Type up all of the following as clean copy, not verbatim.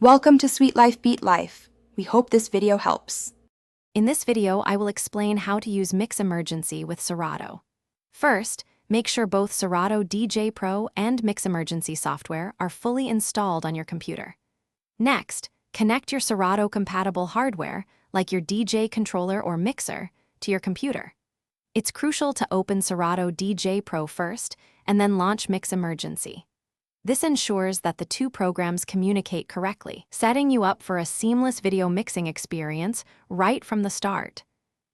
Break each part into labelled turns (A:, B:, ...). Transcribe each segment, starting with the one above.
A: Welcome to Sweet Life Beat Life. We hope this video helps.
B: In this video, I will explain how to use Mix Emergency with Serato. First, make sure both Serato DJ Pro and Mix Emergency software are fully installed on your computer. Next, connect your Serato-compatible hardware, like your DJ controller or mixer, to your computer. It's crucial to open Serato DJ Pro first and then launch Mix Emergency. This ensures that the two programs communicate correctly, setting you up for a seamless video mixing experience right from the start.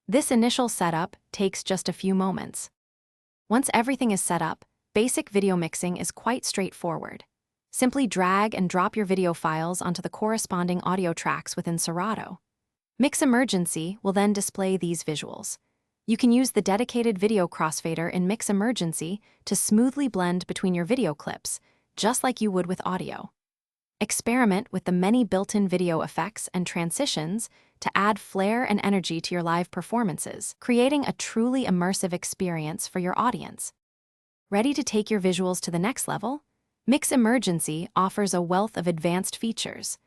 B: This initial setup takes just a few moments. Once everything is set up, basic video mixing is quite straightforward. Simply drag and drop your video files onto the corresponding audio tracks within Serato. Mix Emergency will then display these visuals. You can use the dedicated video crossfader in Mix Emergency to smoothly blend between your video clips, just like you would with audio. Experiment with the many built-in video effects and transitions to add flair and energy to your live performances, creating a truly immersive experience for your audience. Ready to take your visuals to the next level? Mix Emergency offers a wealth of advanced features.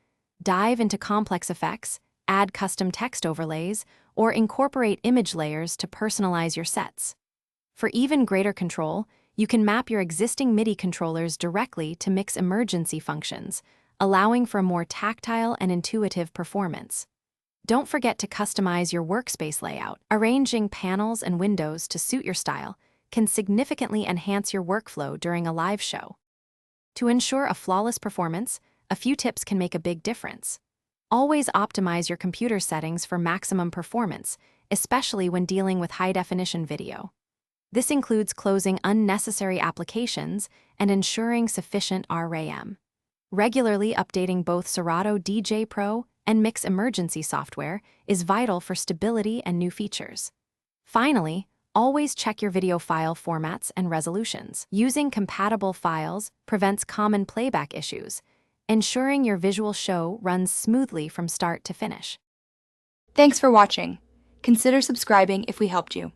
B: Dive into complex effects, add custom text overlays, or incorporate image layers to personalize your sets. For even greater control, you can map your existing MIDI controllers directly to Mix Emergency functions, allowing for a more tactile and intuitive performance. Don't forget to customize your workspace layout. Arranging panels and windows to suit your style can significantly enhance your workflow during a live show. To ensure a flawless performance, a few tips can make a big difference. Always optimize your computer settings for maximum performance, especially when dealing with high-definition video. This includes closing unnecessary applications and ensuring sufficient RAM. Regularly updating both Serato DJ Pro and Mix Emergency software is vital for stability and new features. Finally, always check your video file formats and resolutions. Using compatible files prevents common playback issues, ensuring your visual show runs smoothly from start to finish.
A: Thanks for watching. Consider subscribing if we helped you.